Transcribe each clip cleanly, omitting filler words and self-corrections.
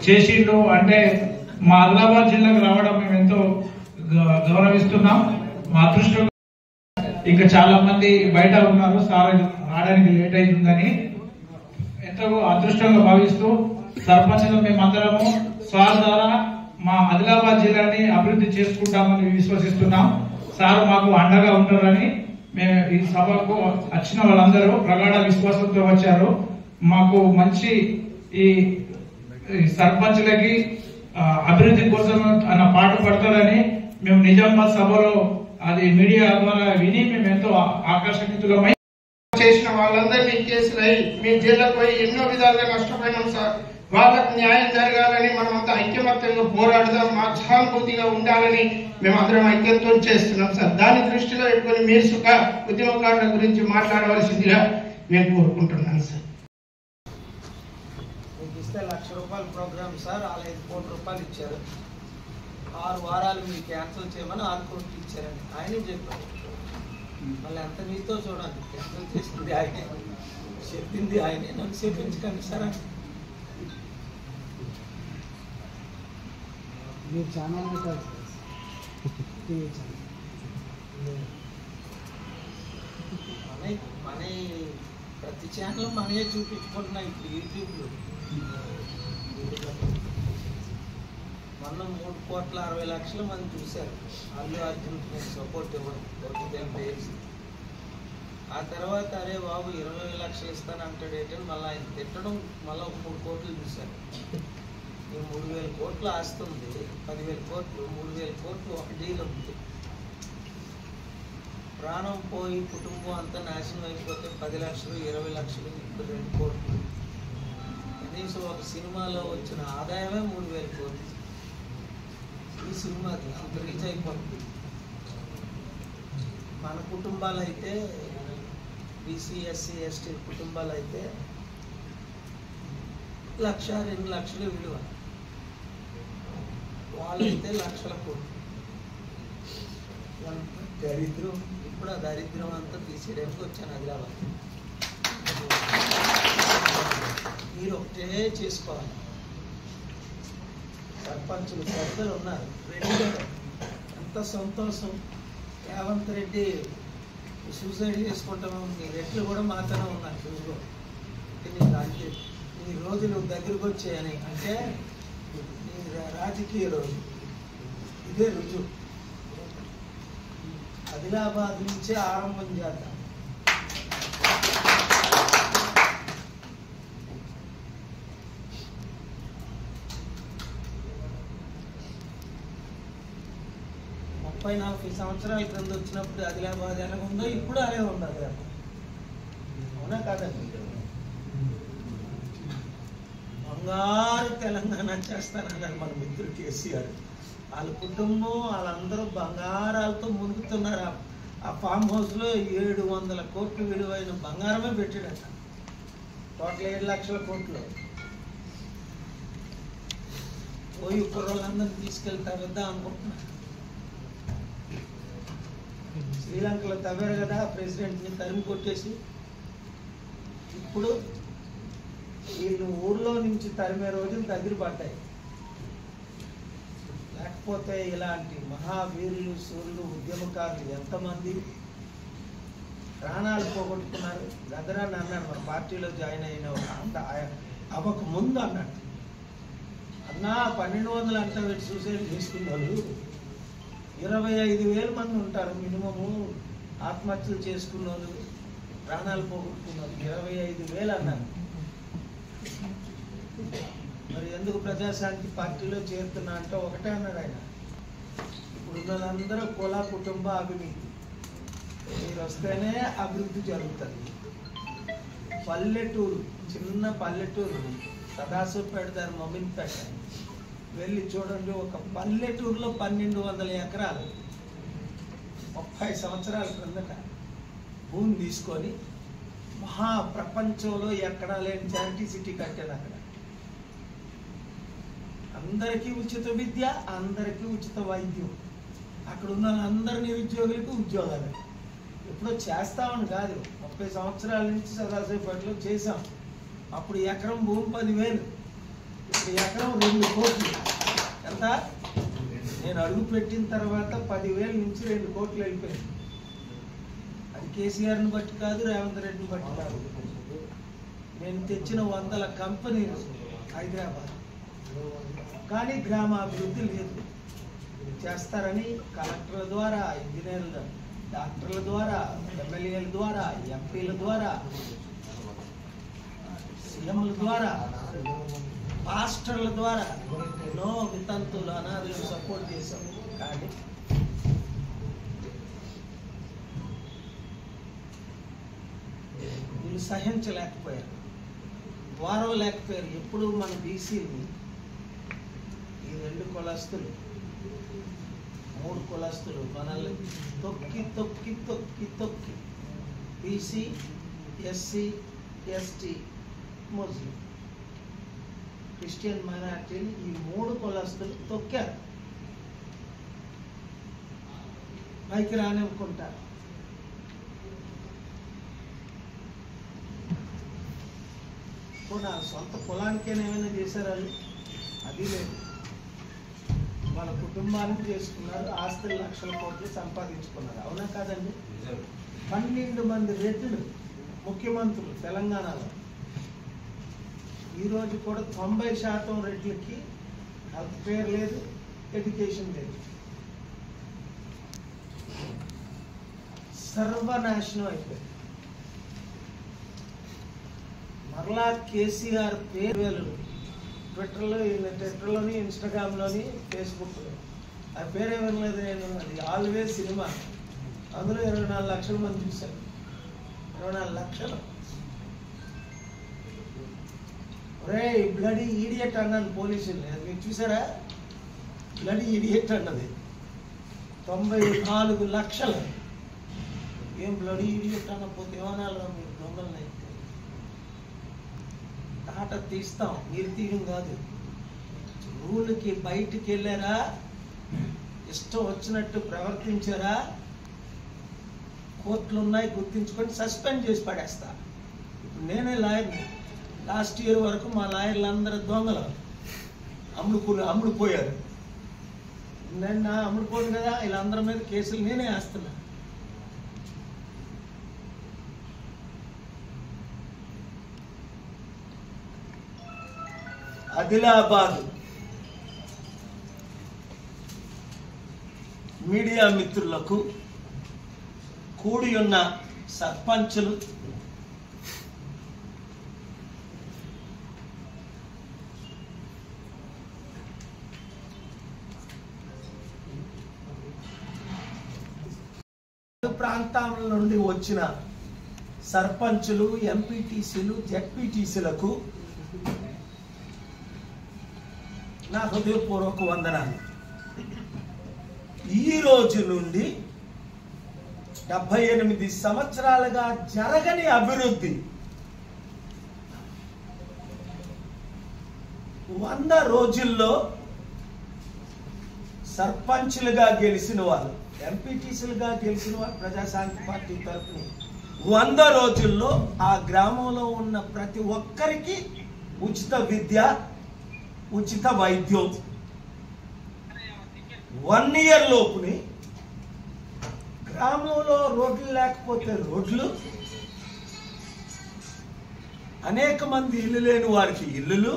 చేసిండు అంటే మా ఆదిలాబాద్ జిల్లాకు రావడం మేము ఎంతో గౌరవిస్తున్నాం. మా అదృష్టం. ఇంకా చాలా మంది బయట ఉన్నారు, సార్ రావడానికి లేట్ అవుతుందని ఎంతో అదృష్టంగా భావిస్తూ సర్పంచ్లు మేమందరము సార్ ద్వారా మా ఆదిలాబాద్ జిల్లాని అభివృద్ధి చేసుకుంటామని విశ్వసిస్తున్నాం. సార్ మాకు అండగా ఉంటారని మేము ఈ సభకు వచ్చిన వాళ్ళందరూ ప్రగాఢ విశ్వాసంతో వచ్చారు. మాకు మంచి ఈ సర్పంచ్లకి అభివృద్ధి కోసం అన్న పాటు పడతారని మేము నిజామాబాద్ సభలో అది మీడియా ద్వారా విని మేము ఎంతో ఆకర్షితులమై చేసిన వాళ్ళందరినీ కేసులై మీ జైలుకు పోయి ఎన్నో విధాలుగా నష్టపోయినాం సార్. వాళ్ళకు న్యాయం జరగాలని మనమంతా ఐక్యమత్యంగా పోరాడదాం, మా సహానుభూతిగా ఉండాలని మేమందరం ఐక్యంతో చేస్తున్నాం సార్. దాన్ని దృష్టిలో పెట్టుకుని మీరు సుఖ ఉద్యమకారుల గురించి మాట్లాడవలసిందిగా నేను కోరుకుంటున్నాను సార్. మీకు ఇస్తే ₹1,00,000 ప్రోగ్రామ్ సార్, వాళ్ళు ₹5 కోట్ల ఇచ్చారు. 6 వారాలు మీరు క్యాన్సిల్ చేయమని 6 కోట్లు ఇచ్చారని ఆయనే చెప్పారు. మళ్ళీ అంత మీతో చూడండి, క్యాన్సిల్ చేసింది ఆయనే, చెప్పింది ఆయనే, నన్ను చెప్పించకండి సార్ అని. మీరు ఛానల్ పెట్టారు, మన ప్రతి ఛానల్ మనమే చూపించుకుంటున్నాయి ఇప్పుడు యూట్యూబ్లో. మొన్న 3,60,00,000 మంది చూశారు అల్లు అర్జున్ సపోర్ట్ ఇవ్వడం. ఆ తర్వాత అరే బాబు 20 లక్షలు ఇస్తానంటాడు ఏంటని మళ్ళీ ఆయన తిట్టడం, మళ్ళీ 3 కోట్లు చూశారు. ఈ 3,000 కోట్లు ఆస్తుంది, 10,000 కోట్లు, 3,000 కోట్లు ఒక డీల్ ఉంది. ప్రాణం పోయి కుటుంబం అంతా నాశనం అయిపోతే 10 లక్షలు, 20 లక్షలు, ఇప్పుడు 2 కోట్లు. కనీసం ఒక సినిమాలో వచ్చిన ఆదాయమే 3,000 కోట్లు. ఈ సినిమాకి అంత రీచ్ అయిపోతుంది. మన కుటుంబాలు అయితే బీసీ, ఎస్సీ, ఎస్టీ కుటుంబాలు అయితే 1,00,000, 2 లక్షలు విలువ, వాళ్ళైతే లక్షల కోట్లు. దరిద్రం. ఇప్పుడు ఆ దరిద్రం అంతా తీసేయడానికి వచ్చాను ఆదిలాబాద్. మీరు ఒకటే చేసుకోవాలి. సర్పంచులు పెద్దలు ఉన్నారు, రెడ్డి ఎంత సంతోషం. రేవంత్ రెడ్డి సూసైడ్ చేసుకుంటాము, మీ రెడ్లు కూడా మాత్రమే ఉన్నారు చూసుకో. అంటే నీ రోజులు దగ్గరకు వచ్చాయని అంటే నీ రాజకీయ రోజు ఇదే రుజువు. ఆదిలాబాద్ నుంచే ఆరంభం చేద్దాం. ముప్పై 40 సంవత్సరాల క్రింద వచ్చినప్పుడు ఆదిలాబాద్ ఎలా ఉందో ఇప్పుడు అదే ఉంది. ఆదిలాబాద్ అవునా కాదండి? బంగారు తెలంగాణ చేస్తానన్నారు మన మిత్రుడు కేసీఆర్. వాళ్ళ కుటుంబం వాళ్ళందరూ బంగారాలతో మునుగుతున్నారు. ఆ ఫామ్ హౌస్లో 700 కోట్లు విలువైన బంగారమే పెట్టాడట. టోటల్ 7 లక్షల కోట్లు. పోయి కుర్రోళ్ళందరినీ తీసుకెళ్తారద్దా అనుకుంటున్నారు. శ్రీలంకలో తవ్వారు కదా ప్రెసిడెంట్ని తరిమి కొట్టేసి. ఇప్పుడు వీళ్ళు ఊర్లో నుంచి తరిమే రోజులు దగ్గర పడ్డాయి. లేకపోతే ఇలాంటి మహావీరులు, సూర్యులు, ఉద్యమకారులు ఎంతమంది ప్రాణాలు పోగొట్టుకున్నారు. గదరాన్ని అన్నాడు మన పార్టీలో జాయిన్ అయిన అవ్వక ముందు అన్నాడు, అన్నా 1,200 అంటే పెట్టి సూసైడ్ చేసుకున్న వాళ్ళు 25,000 మంది ఉంటారు మినిమము. ఆత్మహత్యలు చేసుకున్న వాళ్ళు, ప్రాణాలు పోగొట్టుకున్నారు 25,000 అన్నారు. మరి ఎందుకు ప్రజాశాంతి పార్టీలో చేరుతున్నా అంటే ఒకటే అన్నాడు ఆయన, ఇప్పుడున్నదందరూ కుల కుటుంబ అభివృద్ధి, మీరు వస్తేనే అభివృద్ధి జరుగుతుంది. పల్లెటూరు, చిన్న పల్లెటూరు సదాశివపేట దాని మమ్మిన్పేట వెళ్ళి చూడండి. ఒక పల్లెటూరులో 1,200 ఎకరాలు 30 సంవత్సరాల క్రిందట భూమి తీసుకొని మహా ప్రపంచంలో ఎక్కడా లేని చారిటీ సిటీ కట్టాడు. అక్కడ అందరికీ ఉచిత విద్య, అందరికీ ఉచిత వైద్యం. అక్కడ ఉన్న అందరి నిరుద్యోగులకు ఉద్యోగాలు. ఎప్పుడో చేస్తామని కాదు, 30 సంవత్సరాల నుంచి సదాశివపేటలో చేసాం. అప్పుడు ఎకరం భూమి 10,000, ఇప్పుడు ఎకరం 2 కోట్లు. ఎంత? నేను అడుగు పెట్టిన తర్వాత 10,000 నుంచి 2 కోట్లు వెళ్ళిపోయింది. అది కేసీఆర్ని బట్టి కాదు, రేవంత్ రెడ్డిని బట్టి కాదు. నేను తెచ్చిన 100 కంపెనీలు హైదరాబాద్, కానీ గ్రామాభివృద్ధి లేదు. చేస్తారని కలెక్టర్ల ద్వారా, ఇంజనీర్ల, డాక్టర్ల ద్వారా, ఎమ్మెల్యేల ద్వారా, ఎంపీల ద్వారా, సీఎంల ద్వారా, పాస్టర్ల ద్వారా ఎన్నో వితంతులు, అనాథులు సపోర్ట్ చేశాం. కానీ వీళ్ళు సహించలేకపోయారు, వారం లేకపోయారు. ఎప్పుడు మన బీసీని ఈ 2 కులస్తులు, 3 కులస్తులు మనల్ని తొక్కి తొక్కి తొక్కి తొక్కి బీసీ, ఎస్సీ, ఎస్టీ, ముస్లిం, క్రిస్టియన్ మైనార్టీని ఈ 3 కులస్తులు తొక్కారు. పైకి రానివ్వకుంటారు. నా సొంత కులానికేనేమైనా చేశారు వాళ్ళు? అది లేదు. వాళ్ళ కుటుంబానికి చేసుకున్నారు, ఆస్తులు లక్షల కోట్లు సంపాదించుకున్నారు. అవునా కాదండి? 12 మంది రెడ్లు ముఖ్యమంత్రులు తెలంగాణలో. ఈరోజు కూడా 90% రెడ్లకి హెల్త్ కేర్ లేదు, ఎడ్యుకేషన్ లేదు. సర్వనాశనం అయిపోయింది. మరలా కేసీఆర్ పేరు ట్విట్టర్లోని, ఇన్స్టాగ్రామ్లోని, ఫేస్బుక్లో ఆ పేరే వినలేదు నేను. అది ఆల్వేస్ సినిమా. అందులో 24 లక్షల మంది చూశారు. 24 లక్షలు. రే బ్లడీ ఈడియట్ అన్నాను పోలీసుల్ని. అది మీరు చూసారా? బ్లడీ ఈడియట్ అన్నది 94 లక్షలు. ఏం బ్లడీ ఈడియట్ అన్నపోతే ఏమనాలో మీరు దొంగలని అయితే తాట తీస్తాం. మీరు తీయడం కాదు. రూల్కి బయటికి వెళ్ళారా, ఇష్టం వచ్చినట్టు ప్రవర్తించారా, కోర్టులు ఉన్నాయి గుర్తించుకొని సస్పెండ్ చేసి పడేస్తా. ఇప్పుడు నేనే లాయర్ని. లాస్ట్ ఇయర్ వరకు మా లాయర్లు అందరూ దొంగలు, అమ్ముడుపోయారు. నేను అమ్ముడుపోను కదా, వీళ్ళందరి మీద కేసులు నేనే వేస్తున్నా. ఆదిలాబాద్ మీడియా మిత్రులకు, కూడి ఉన్న సర్పంచులు, ప్రాంతాల నుండి వచ్చిన సర్పంచులు, ఎంపీటీసీలు, జెడ్పీటీసీలకు నా హృదయపూర్వక వందనాలు. ఈ రోజు నుండి 78 సంవత్సరాలుగా జరగని అభివృద్ధి 100 రోజుల్లో సర్పంచులుగా గెలిచిన వాళ్ళు, ఎంపీటీసీలుగా గెలిచిన వాళ్ళు ప్రజాశాంతి పార్టీ తరఫున 100 రోజుల్లో ఆ గ్రామంలో ఉన్న ప్రతి ఒక్కరికి ఉచిత విద్య, ఉచిత వైద్యం. 1 ఇయర్ లోపుని గ్రామంలో రోడ్లు లేకపోతే రోడ్లు, అనేక మంది ఇల్లు లేని వారికి ఇల్లులు,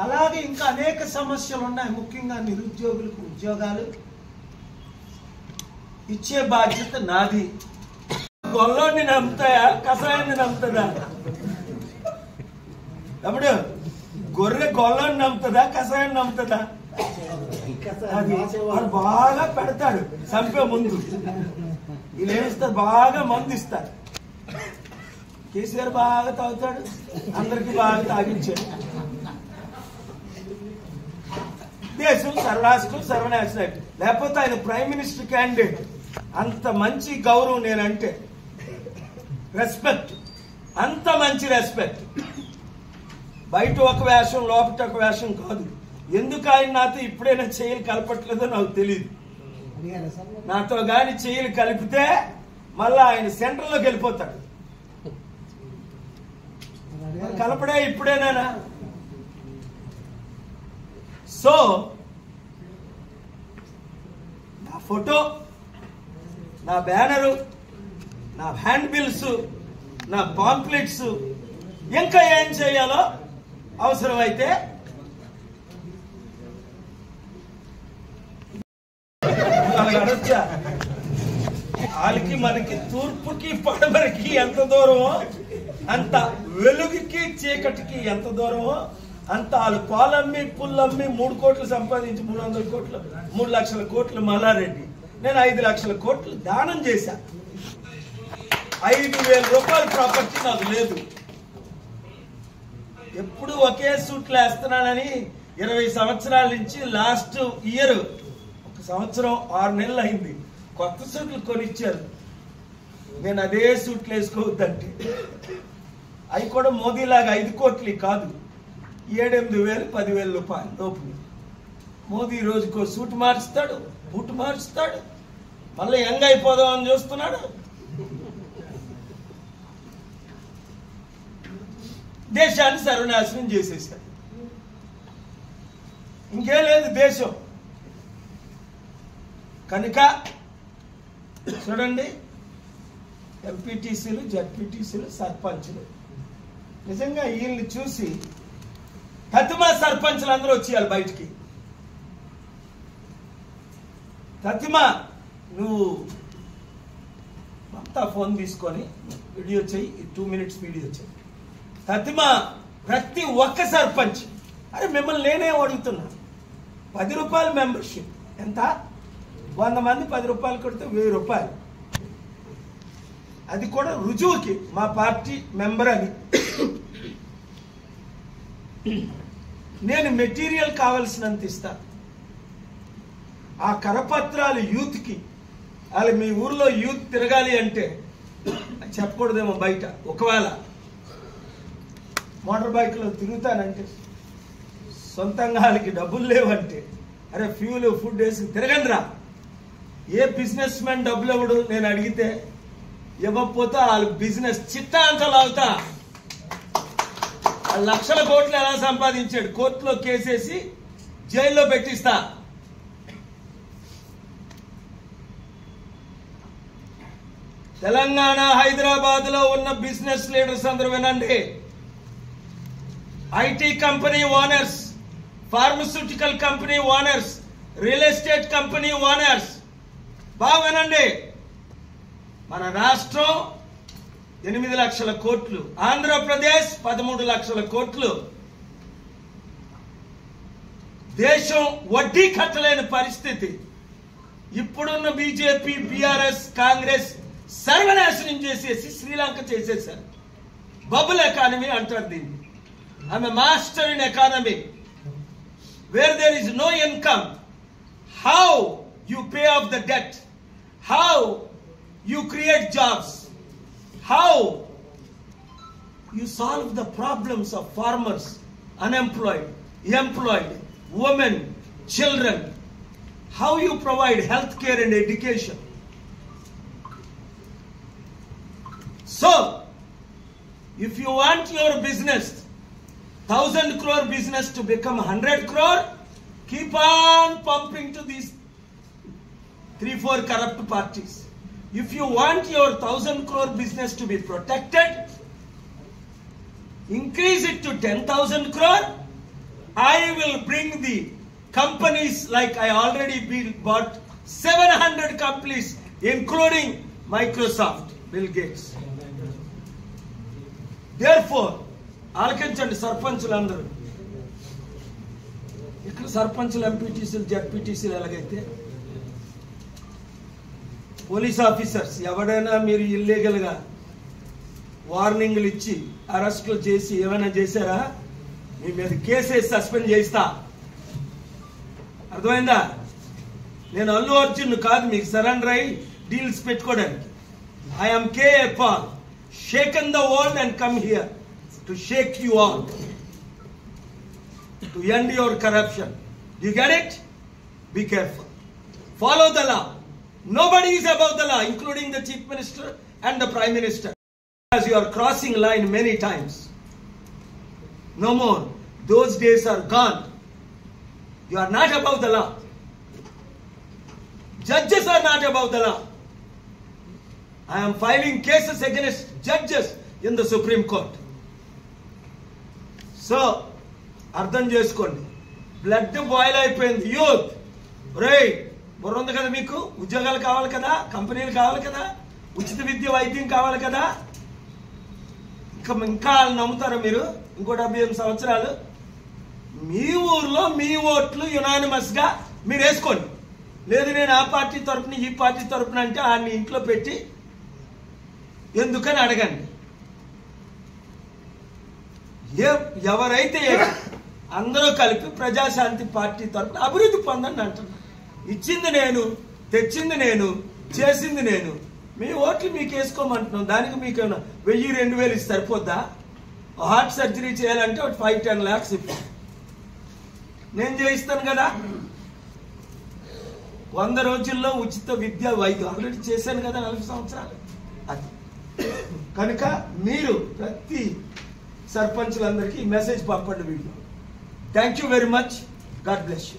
అలాగే ఇంకా అనేక సమస్యలు ఉన్నాయి. ముఖ్యంగా నిరుద్యోగులకు ఉద్యోగాలు ఇచ్చే బాధ్యత నాది. గొల్లోని నమ్ముతాయా, కషాయాన్ని నమ్ముతుందా? తమ్ముడు, గొర్రె గొల్లోని నమ్ముతుందా, కషాయాన్ని నమ్ముతుందా? అది వాడు బాగా పెడతాడు చంపే ముందు. వీళ్ళు ఏమిస్తారు? బాగా మందు ఇస్తారు. కేసీఆర్ బాగా తాగుతాడు, అందరికి బాగా తాగించాడు. దేశం సర్వరాష్ట్రం సర్వనాశనం. లేకపోతే ఆయన ప్రైమ్ మినిస్టర్ క్యాండిడేట్. అంత మంచి గౌరవం నేనంటే, రెస్పెక్ట్, అంత మంచి రెస్పెక్ట్. బయట ఒక వేషం, లోపల ఒక వేషం కాదు. ఎందుకు ఆయన నాతో ఇప్పుడైనా చెయ్యలు కలపట్లేదో నాకు తెలియదు. నాతో గాని చెయ్యలు కలిపితే మళ్ళా ఆయన సెంటర్లోకి వెళ్ళిపోతాడు. కలపడే ఇప్పుడేనా? సో నా ఫోటో, నా బ్యానరు, నా హ్యాండ్ బిల్స్, నా పాంప్లెట్స్, ఇంకా ఏం చేయాలో అవసరమైతే అడొచ్చా? వాళ్ళకి మనకి తూర్పుకి పడమరకి ఎంత దూరమో, అంత వెలుగుకి చీకటికి ఎంత దూరమో అంత వాళ్ళు పాలమ్మి పుల్లమ్మి 3 కోట్లు సంపాదించి 300 కోట్లు 3 లక్షల కోట్లు మల్లారెడ్డి, నేను 5 లక్షల కోట్లు దానం చేశా. 5,000 రూపాయల ప్రాపర్టీ నాకు లేదు. ఎప్పుడు ఒకే సూట్లు వేస్తున్నానని 20 సంవత్సరాల నుంచి లాస్ట్ ఇయర్ 1 సంవత్సరం 6 నెలలు అయింది కొత్త సూట్లు కొనిచ్చారు. నేను అదే సూట్లు వేసుకోవద్దంటే అవి కూడా మోదీలాగా 5 కోట్లు కాదు, 7-8 వేలు 10,000 రూపాయలు లోపు. మోదీ రోజుకో సూట్ మార్చుతాడు, బూట్ మార్చుతాడు, మళ్ళీ యంగ్ అయిపోదాం అని చూస్తున్నాడు. దేశాన్ని సర్వనాశనం చేసేసాడు. ఇంకేం లేదు దేశం. కనుక చూడండి, ఎంపీటీసీలు, జడ్పీటీసీలు, సర్పంచులు నిజంగా వీళ్ళని చూసి తతిమా సర్పంచులు అందరూ వచ్చేయాలి బయటికి. తతిమా, నువ్వు మొత్తం ఫోన్ తీసుకొని వీడియో చెయ్యి, 2 మినిట్స్ వీడియో చెయ్యి. తతిమా, ప్రతి ఒక్క సర్పంచ్, అరే మిమ్మల్ని నేనే అడుగుతున్నా, 10 రూపాయలు మెంబర్షిప్ ఎంత? 100 మంది 10 రూపాయలు కొడితే 1000 రూపాయలు. అది కూడా రుజువుకి మా పార్టీ మెంబర్ అని. నేను మెటీరియల్ కావలసినంత ఇస్తాను. ఆ కరపత్రాలు యూత్కి, వాళ్ళు మీ ఊర్లో యూత్ తిరగాలి అంటే చెప్పకూడదేమో బయట. ఒకవేళ మోటార్ బైక్లో తిరుగుతానంటే, సొంతంగా వాళ్ళకి డబ్బులు లేవంటే, అరే ఫ్యూల్ ఫుడ్ వేసి తిరగండి రా. ఏ బిజినెస్ మ్యాన్ డబ్బులు ఇవ్వడు. నేను అడిగితే ఇవ్వకపోతే వాళ్ళకి బిజినెస్ చిట్టా అంతా లాగుతా. లక్షల కోట్లు ఎలా సంపాదించాడు, కోర్టులో కేసేసి జైల్లో పెట్టిస్తా. తెలంగాణ హైదరాబాద్ లో ఉన్న బిజినెస్ లీడర్స్ అందరూ వినండి. IT company owners, pharmaceutical company owners, real estate company owners, బాగా వినండి. మన రాష్ట్రం 8 లక్షల కోట్లు, ఆంధ్రప్రదేశ్ 13 లక్షల కోట్లు. దేశం వడ్డీ కట్టలేని పరిస్థితి. ఇప్పుడున్న బీజేపీ, బీఆర్ఎస్, కాంగ్రెస్ సర్వనాశనం చేసేసి శ్రీలంక చేసేసారు. బబుల్ ఎకానమీ అంటారు దీన్ని. I'm a master in economy. Where there is no income, how you pay off the debt, how you create jobs, how you solve the problems of farmers, unemployed, employed, women, children, how you provide health care and education. So if you want your business 1,000 crore business to become 100 crore, keep on pumping to these 3-4 corrupt parties. If you want your 1,000 crore business to be protected, increase it to 10,000 crore. I will bring the companies like I already bought 700 companies, including Microsoft, Bill Gates. Therefore, ఆలకించండి సర్పంచులందరూ. ఇక్కడ సర్పంచులు, ఎంపీటీసీలు, జడ్పీటీసీలు ఎలాగైతే police officers ఎవడైనా మీరు illegal గా వార్నింగ్లు ఇచ్చి అరెస్టులు చేసి ఏమైనా చేశారా, మీ మీద కేసేసి సస్పెండ్ చేస్తా. అర్థమైందా? నేను అల్లు అర్జున్ కాదు మీకు సరెండర్ అయ్యి డీల్స్ పెట్టుకోవడానికి. I'm KA Paul, shaken the world and come here to shake you all, to end your corruption. You get it? Be careful, follow the law. Nobody is above the law, including the Chief Minister and the Prime Minister. As you are crossing line many times, No more. Those days are gone. You are not above the law. Judges are not above the law. I am filing cases against judges in the Supreme Court. So, అర్థం చేసుకోండి. Blood boil అయిపోయింది. Youth right బుర్ర ఉంది కదా, మీకు ఉద్యోగాలు కావాలి కదా, కంపెనీలు కావాలి కదా, ఉచిత విద్య వైద్యం కావాలి కదా. ఇంకా వాళ్ళు నమ్ముతారా మీరు? ఇంకో 75 సంవత్సరాలు మీ ఊర్లో మీ ఓట్లు యునానిమస్ గా మీరు వేసుకోండి. లేదు నేను ఆ పార్టీ తరపున ఈ పార్టీ తరపున అంటే ఆయన్ని ఇంట్లో పెట్టి ఎందుకని అడగండి. ఎవరైతే అందరూ కలిపి ప్రజాశాంతి పార్టీ తరపున అభివృద్ధి పొందండి అంటున్నా. ఇచ్చింది నేను, తెచ్చింది నేను, చేసింది నేను. మీ ఓట్లు మీకు వేసుకోమంటున్నాం. దానికి మీకు 1000-2000 ఇస్తే సరిపోద్దా? హార్ట్ సర్జరీ చేయాలంటే 5-10 lakhs ఇప్పుడు నేను చేయిస్తాను కదా. 100 రోజుల్లో ఉచిత విద్య వైద్యం ఆల్రెడీ చేశాను కదా 40 సంవత్సరాలు. అది కనుక మీరు ప్రతి సర్పంచులందరికీ మెసేజ్ పంపండి video. Thank you very much. God bless you.